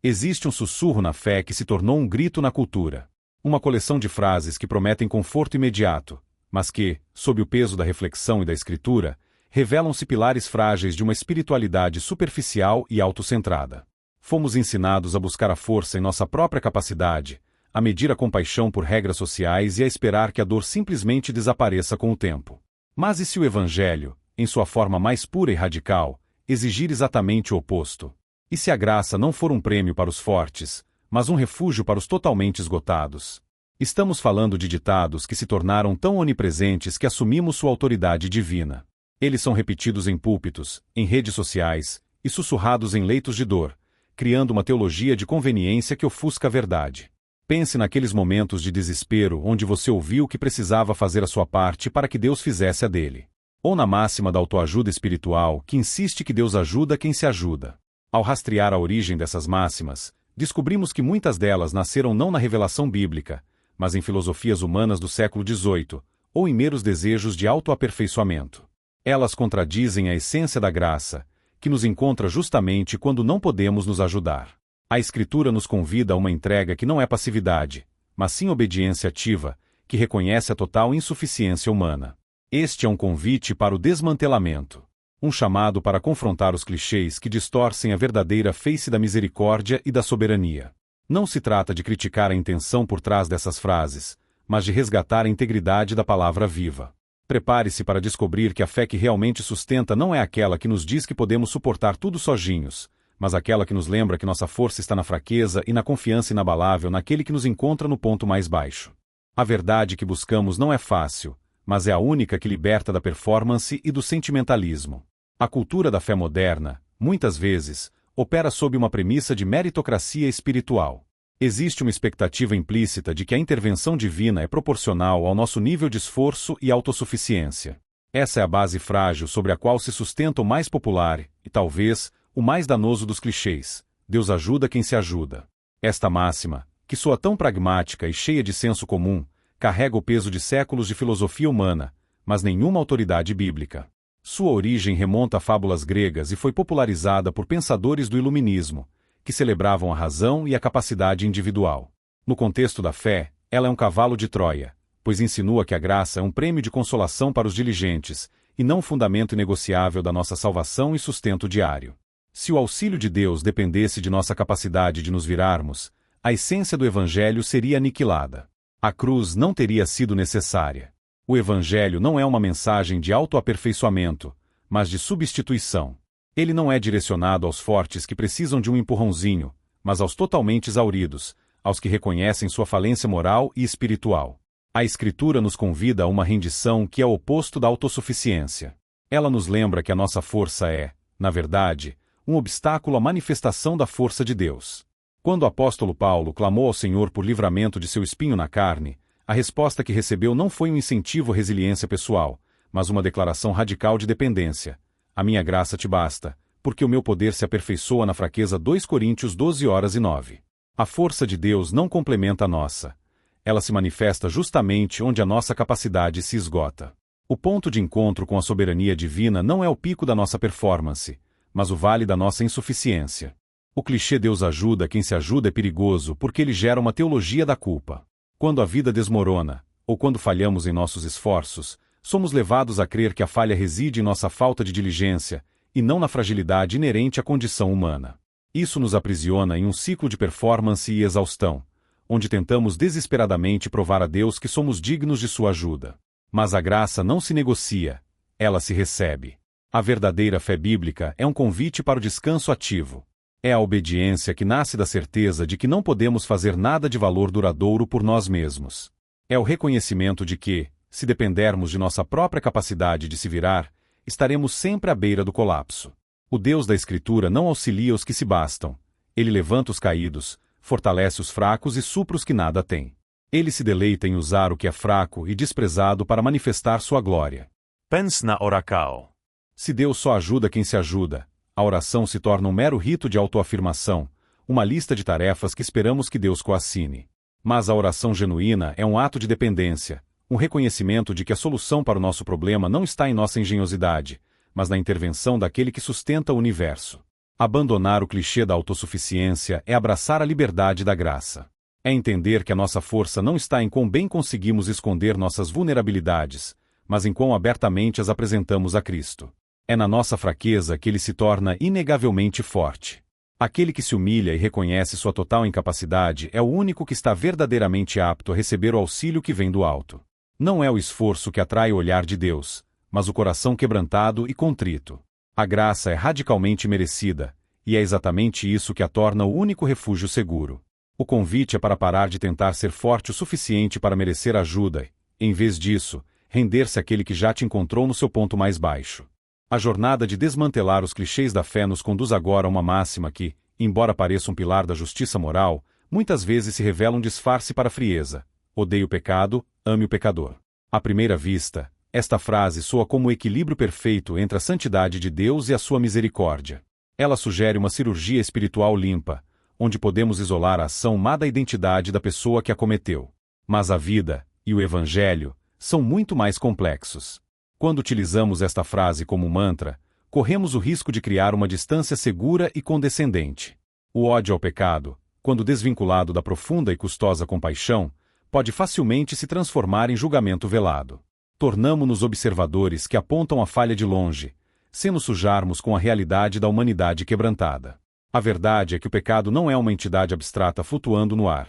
Existe um sussurro na fé que se tornou um grito na cultura. Uma coleção de frases que prometem conforto imediato, mas que, sob o peso da reflexão e da escritura, revelam-se pilares frágeis de uma espiritualidade superficial e autocentrada. Fomos ensinados a buscar a força em nossa própria capacidade, a medir a compaixão por regras sociais e a esperar que a dor simplesmente desapareça com o tempo. Mas e se o Evangelho, em sua forma mais pura e radical, exigir exatamente o oposto? E se a graça não for um prêmio para os fortes, mas um refúgio para os totalmente esgotados? Estamos falando de ditados que se tornaram tão onipresentes que assumimos sua autoridade divina. Eles são repetidos em púlpitos, em redes sociais, e sussurrados em leitos de dor, criando uma teologia de conveniência que ofusca a verdade. Pense naqueles momentos de desespero onde você ouviu que precisava fazer a sua parte para que Deus fizesse a dele. Ou na máxima da autoajuda espiritual que insiste que Deus ajuda quem se ajuda. Ao rastrear a origem dessas máximas, descobrimos que muitas delas nasceram não na revelação bíblica, mas em filosofias humanas do século XVIII, ou em meros desejos de autoaperfeiçoamento. Elas contradizem a essência da graça, que nos encontra justamente quando não podemos nos ajudar. A Escritura nos convida a uma entrega que não é passividade, mas sim obediência ativa, que reconhece a total insuficiência humana. Este é um convite para o desmantelamento. Um chamado para confrontar os clichês que distorcem a verdadeira face da misericórdia e da soberania. Não se trata de criticar a intenção por trás dessas frases, mas de resgatar a integridade da palavra viva. Prepare-se para descobrir que a fé que realmente sustenta não é aquela que nos diz que podemos suportar tudo sozinhos, mas aquela que nos lembra que nossa força está na fraqueza e na confiança inabalável naquele que nos encontra no ponto mais baixo. A verdade que buscamos não é fácil, mas é a única que liberta da performance e do sentimentalismo. A cultura da fé moderna, muitas vezes, opera sob uma premissa de meritocracia espiritual. Existe uma expectativa implícita de que a intervenção divina é proporcional ao nosso nível de esforço e autossuficiência. Essa é a base frágil sobre a qual se sustenta o mais popular, e talvez, o mais danoso dos clichês: Deus ajuda quem se ajuda. Esta máxima, que soa tão pragmática e cheia de senso comum, carrega o peso de séculos de filosofia humana, mas nenhuma autoridade bíblica. Sua origem remonta a fábulas gregas e foi popularizada por pensadores do Iluminismo, que celebravam a razão e a capacidade individual. No contexto da fé, ela é um cavalo de Troia, pois insinua que a graça é um prêmio de consolação para os diligentes, e não um fundamento inegociável da nossa salvação e sustento diário. Se o auxílio de Deus dependesse de nossa capacidade de nos virarmos, a essência do Evangelho seria aniquilada. A cruz não teria sido necessária. O Evangelho não é uma mensagem de autoaperfeiçoamento, mas de substituição. Ele não é direcionado aos fortes que precisam de um empurrãozinho, mas aos totalmente exauridos, aos que reconhecem sua falência moral e espiritual. A Escritura nos convida a uma rendição que é o oposto da autossuficiência. Ela nos lembra que a nossa força é, na verdade, um obstáculo à manifestação da força de Deus. Quando o apóstolo Paulo clamou ao Senhor por livramento de seu espinho na carne, a resposta que recebeu não foi um incentivo à resiliência pessoal, mas uma declaração radical de dependência. A minha graça te basta, porque o meu poder se aperfeiçoa na fraqueza. 2 Coríntios 12:9. A força de Deus não complementa a nossa. Ela se manifesta justamente onde a nossa capacidade se esgota. O ponto de encontro com a soberania divina não é o pico da nossa performance, mas o vale da nossa insuficiência. O clichê Deus ajuda quem se ajuda é perigoso porque ele gera uma teologia da culpa. Quando a vida desmorona, ou quando falhamos em nossos esforços, somos levados a crer que a falha reside em nossa falta de diligência, e não na fragilidade inerente à condição humana. Isso nos aprisiona em um ciclo de performance e exaustão, onde tentamos desesperadamente provar a Deus que somos dignos de sua ajuda. Mas a graça não se negocia, ela se recebe. A verdadeira fé bíblica é um convite para o descanso ativo. É a obediência que nasce da certeza de que não podemos fazer nada de valor duradouro por nós mesmos. É o reconhecimento de que, se dependermos de nossa própria capacidade de se virar, estaremos sempre à beira do colapso. O Deus da Escritura não auxilia os que se bastam. Ele levanta os caídos, fortalece os fracos e supra os que nada têm. Ele se deleita em usar o que é fraco e desprezado para manifestar sua glória. Pense na oração. Se Deus só ajuda quem se ajuda, a oração se torna um mero rito de autoafirmação, uma lista de tarefas que esperamos que Deus coassine. Mas a oração genuína é um ato de dependência, um reconhecimento de que a solução para o nosso problema não está em nossa engenhosidade, mas na intervenção daquele que sustenta o universo. Abandonar o clichê da autossuficiência é abraçar a liberdade da graça. É entender que a nossa força não está em quão bem conseguimos esconder nossas vulnerabilidades, mas em quão abertamente as apresentamos a Cristo. É na nossa fraqueza que ele se torna inegavelmente forte. Aquele que se humilha e reconhece sua total incapacidade é o único que está verdadeiramente apto a receber o auxílio que vem do alto. Não é o esforço que atrai o olhar de Deus, mas o coração quebrantado e contrito. A graça é radicalmente merecida, e é exatamente isso que a torna o único refúgio seguro. O convite é para parar de tentar ser forte o suficiente para merecer ajuda e, em vez disso, render-se àquele que já te encontrou no seu ponto mais baixo. A jornada de desmantelar os clichês da fé nos conduz agora a uma máxima que, embora pareça um pilar da justiça moral, muitas vezes se revela um disfarce para a frieza. Odeie o pecado, ame o pecador. À primeira vista, esta frase soa como o equilíbrio perfeito entre a santidade de Deus e a sua misericórdia. Ela sugere uma cirurgia espiritual limpa, onde podemos isolar a ação má da identidade da pessoa que a cometeu. Mas a vida e o Evangelho são muito mais complexos. Quando utilizamos esta frase como mantra, corremos o risco de criar uma distância segura e condescendente. O ódio ao pecado, quando desvinculado da profunda e custosa compaixão, pode facilmente se transformar em julgamento velado. Tornamo-nos observadores que apontam a falha de longe, sem nos sujarmos com a realidade da humanidade quebrantada. A verdade é que o pecado não é uma entidade abstrata flutuando no ar.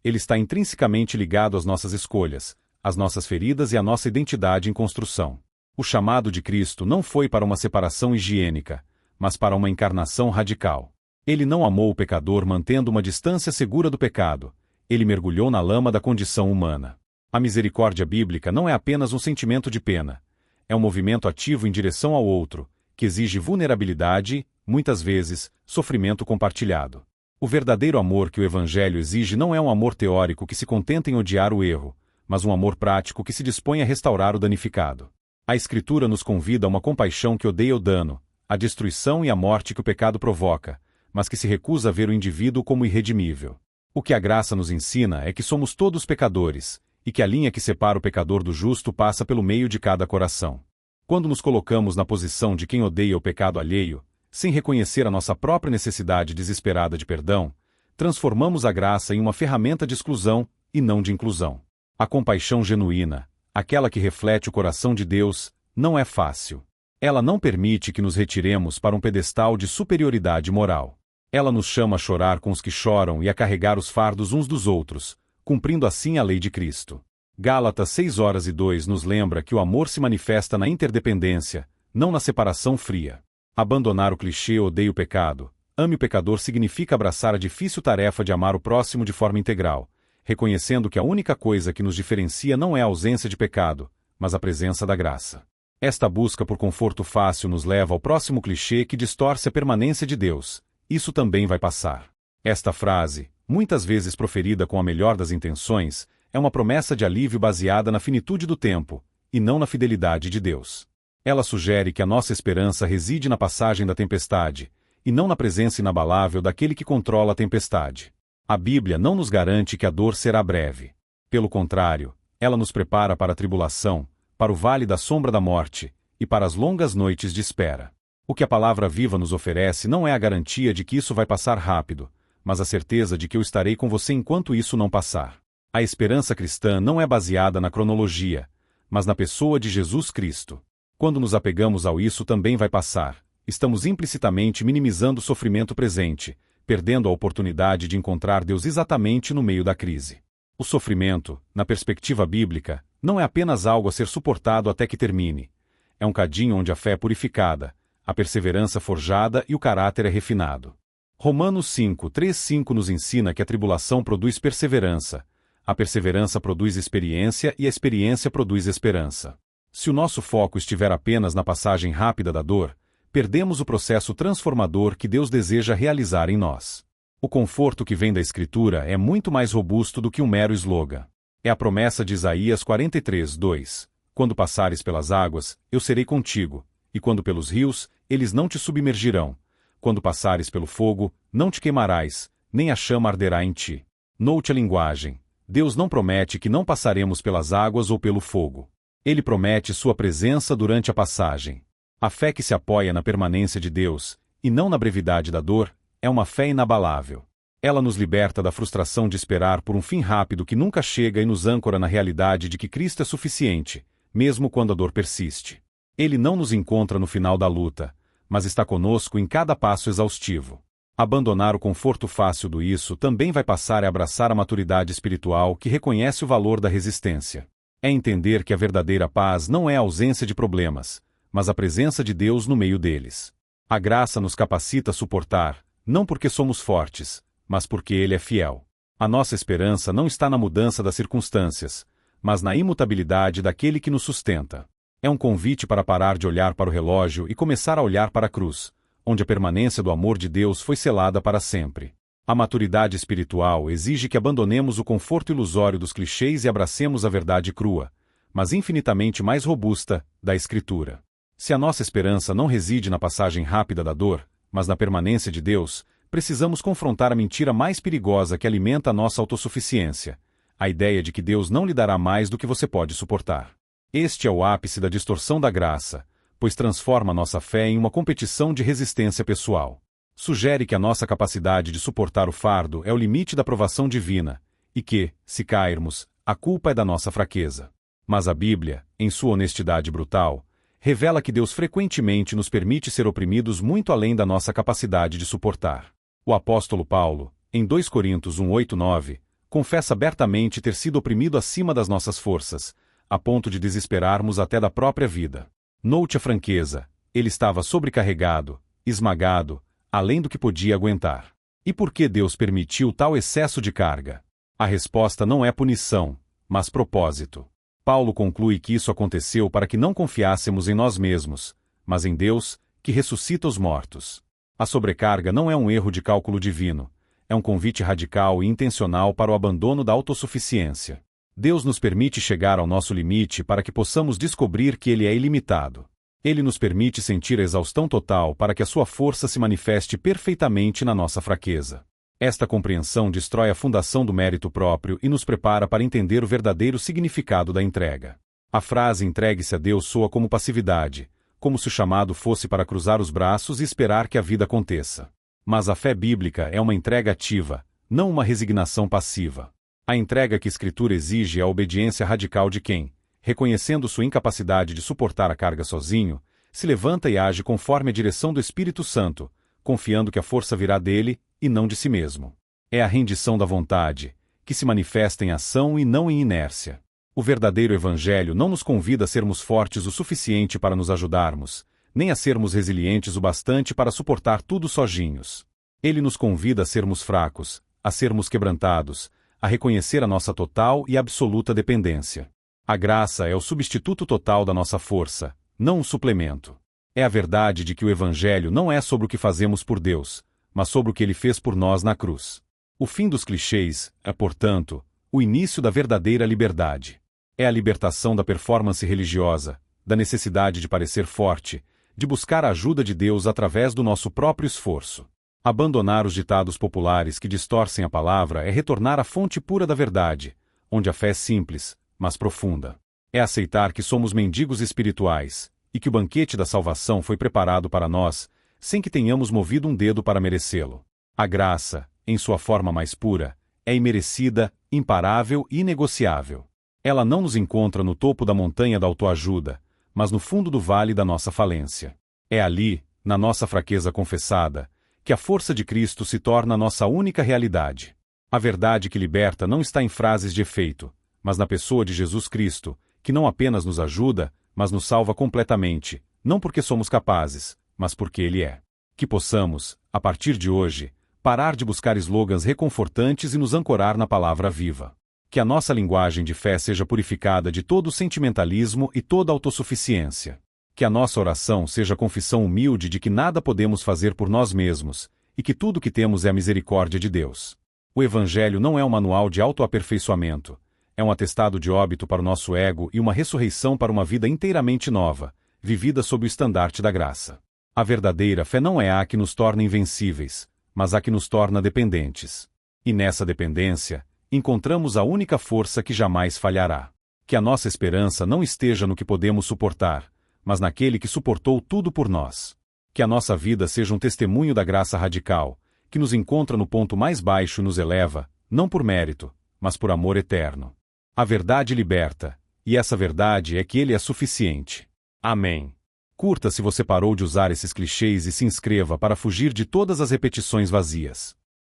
Ele está intrinsecamente ligado às nossas escolhas, às nossas feridas e à nossa identidade em construção. O chamado de Cristo não foi para uma separação higiênica, mas para uma encarnação radical. Ele não amou o pecador mantendo uma distância segura do pecado. Ele mergulhou na lama da condição humana. A misericórdia bíblica não é apenas um sentimento de pena. É um movimento ativo em direção ao outro, que exige vulnerabilidade e, muitas vezes, sofrimento compartilhado. O verdadeiro amor que o Evangelho exige não é um amor teórico que se contenta em odiar o erro, mas um amor prático que se dispõe a restaurar o danificado. A Escritura nos convida a uma compaixão que odeia o dano, a destruição e a morte que o pecado provoca, mas que se recusa a ver o indivíduo como irredimível. O que a graça nos ensina é que somos todos pecadores, e que a linha que separa o pecador do justo passa pelo meio de cada coração. Quando nos colocamos na posição de quem odeia o pecado alheio, sem reconhecer a nossa própria necessidade desesperada de perdão, transformamos a graça em uma ferramenta de exclusão e não de inclusão. A compaixão genuína, aquela que reflete o coração de Deus, não é fácil. Ela não permite que nos retiremos para um pedestal de superioridade moral. Ela nos chama a chorar com os que choram e a carregar os fardos uns dos outros, cumprindo assim a lei de Cristo. Gálatas 6:2 nos lembra que o amor se manifesta na interdependência, não na separação fria. Abandonar o clichê odeie o pecado, ame o pecador significa abraçar a difícil tarefa de amar o próximo de forma integral, reconhecendo que a única coisa que nos diferencia não é a ausência de pecado, mas a presença da graça. Esta busca por conforto fácil nos leva ao próximo clichê que distorce a permanência de Deus. Isso também vai passar. Esta frase, muitas vezes proferida com a melhor das intenções, é uma promessa de alívio baseada na finitude do tempo, e não na fidelidade de Deus. Ela sugere que a nossa esperança reside na passagem da tempestade, e não na presença inabalável daquele que controla a tempestade. A Bíblia não nos garante que a dor será breve. Pelo contrário, ela nos prepara para a tribulação, para o vale da sombra da morte, e para as longas noites de espera. O que a palavra viva nos oferece não é a garantia de que isso vai passar rápido, mas a certeza de que eu estarei com você enquanto isso não passar. A esperança cristã não é baseada na cronologia, mas na pessoa de Jesus Cristo. Quando nos apegamos ao isso também vai passar, estamos implicitamente minimizando o sofrimento presente, perdendo a oportunidade de encontrar Deus exatamente no meio da crise. O sofrimento, na perspectiva bíblica, não é apenas algo a ser suportado até que termine. É um cadinho onde a fé é purificada, a perseverança forjada e o caráter é refinado. Romanos 5:3-5 nos ensina que a tribulação produz perseverança, a perseverança produz experiência e a experiência produz esperança. Se o nosso foco estiver apenas na passagem rápida da dor, perdemos o processo transformador que Deus deseja realizar em nós. O conforto que vem da Escritura é muito mais robusto do que um mero slogan. É a promessa de Isaías 43:2. Quando passares pelas águas, eu serei contigo, e quando pelos rios, eles não te submergirão. Quando passares pelo fogo, não te queimarás, nem a chama arderá em ti. Note a linguagem. Deus não promete que não passaremos pelas águas ou pelo fogo. Ele promete sua presença durante a passagem. A fé que se apoia na permanência de Deus, e não na brevidade da dor, é uma fé inabalável. Ela nos liberta da frustração de esperar por um fim rápido que nunca chega e nos âncora na realidade de que Cristo é suficiente, mesmo quando a dor persiste. Ele não nos encontra no final da luta, mas está conosco em cada passo exaustivo. Abandonar o conforto fácil do isso também vai passar a abraçar a maturidade espiritual que reconhece o valor da resistência. É entender que a verdadeira paz não é a ausência de problemas, mas a presença de Deus no meio deles. A graça nos capacita a suportar, não porque somos fortes, mas porque Ele é fiel. A nossa esperança não está na mudança das circunstâncias, mas na imutabilidade daquele que nos sustenta. É um convite para parar de olhar para o relógio e começar a olhar para a cruz, onde a permanência do amor de Deus foi selada para sempre. A maturidade espiritual exige que abandonemos o conforto ilusório dos clichês e abracemos a verdade crua, mas infinitamente mais robusta, da Escritura. Se a nossa esperança não reside na passagem rápida da dor, mas na permanência de Deus, precisamos confrontar a mentira mais perigosa que alimenta a nossa autossuficiência, a ideia de que Deus não lhe dará mais do que você pode suportar. Este é o ápice da distorção da graça, pois transforma nossa fé em uma competição de resistência pessoal. Sugere que a nossa capacidade de suportar o fardo é o limite da provação divina, e que, se cairmos, a culpa é da nossa fraqueza. Mas a Bíblia, em sua honestidade brutal, revela que Deus frequentemente nos permite ser oprimidos muito além da nossa capacidade de suportar. O apóstolo Paulo, em 2 Coríntios 1:8-9, confessa abertamente ter sido oprimido acima das nossas forças, a ponto de desesperarmos até da própria vida. Note a franqueza, ele estava sobrecarregado, esmagado, além do que podia aguentar. E por que Deus permitiu tal excesso de carga? A resposta não é punição, mas propósito. Paulo conclui que isso aconteceu para que não confiássemos em nós mesmos, mas em Deus, que ressuscita os mortos. A sobrecarga não é um erro de cálculo divino, é um convite radical e intencional para o abandono da autossuficiência. Deus nos permite chegar ao nosso limite para que possamos descobrir que Ele é ilimitado. Ele nos permite sentir a exaustão total para que a sua força se manifeste perfeitamente na nossa fraqueza. Esta compreensão destrói a fundação do mérito próprio e nos prepara para entender o verdadeiro significado da entrega. A frase entregue-se a Deus soa como passividade, como se o chamado fosse para cruzar os braços e esperar que a vida aconteça. Mas a fé bíblica é uma entrega ativa, não uma resignação passiva. A entrega que a Escritura exige é a obediência radical de quem, reconhecendo sua incapacidade de suportar a carga sozinho, se levanta e age conforme a direção do Espírito Santo, confiando que a força virá dele e não de si mesmo. É a rendição da vontade, que se manifesta em ação e não em inércia. O verdadeiro Evangelho não nos convida a sermos fortes o suficiente para nos ajudarmos, nem a sermos resilientes o bastante para suportar tudo sozinhos. Ele nos convida a sermos fracos, a sermos quebrantados, a reconhecer a nossa total e absoluta dependência. A graça é o substituto total da nossa força, não um suplemento. É a verdade de que o Evangelho não é sobre o que fazemos por Deus, mas sobre o que Ele fez por nós na cruz. O fim dos clichês é, portanto, o início da verdadeira liberdade. É a libertação da performance religiosa, da necessidade de parecer forte, de buscar a ajuda de Deus através do nosso próprio esforço. Abandonar os ditados populares que distorcem a palavra é retornar à fonte pura da verdade, onde a fé é simples, mas profunda. É aceitar que somos mendigos espirituais, e que o banquete da salvação foi preparado para nós, sem que tenhamos movido um dedo para merecê-lo. A graça, em sua forma mais pura, é imerecida, imparável e inegociável. Ela não nos encontra no topo da montanha da autoajuda, mas no fundo do vale da nossa falência. É ali, na nossa fraqueza confessada, que a força de Cristo se torna a nossa única realidade. A verdade que liberta não está em frases de efeito, mas na pessoa de Jesus Cristo, que não apenas nos ajuda, mas nos salva completamente, não porque somos capazes, mas porque Ele é. Que possamos, a partir de hoje, parar de buscar slogans reconfortantes e nos ancorar na palavra viva. Que a nossa linguagem de fé seja purificada de todo sentimentalismo e toda autossuficiência. Que a nossa oração seja a confissão humilde de que nada podemos fazer por nós mesmos, e que tudo o que temos é a misericórdia de Deus. O Evangelho não é um manual de autoaperfeiçoamento, é um atestado de óbito para o nosso ego e uma ressurreição para uma vida inteiramente nova, vivida sob o estandarte da graça. A verdadeira fé não é a que nos torna invencíveis, mas a que nos torna dependentes. E nessa dependência, encontramos a única força que jamais falhará. Que a nossa esperança não esteja no que podemos suportar, mas naquele que suportou tudo por nós. Que a nossa vida seja um testemunho da graça radical, que nos encontra no ponto mais baixo e nos eleva, não por mérito, mas por amor eterno. A verdade liberta, e essa verdade é que Ele é suficiente. Amém. Curta se você parou de usar esses clichês e se inscreva para fugir de todas as repetições vazias.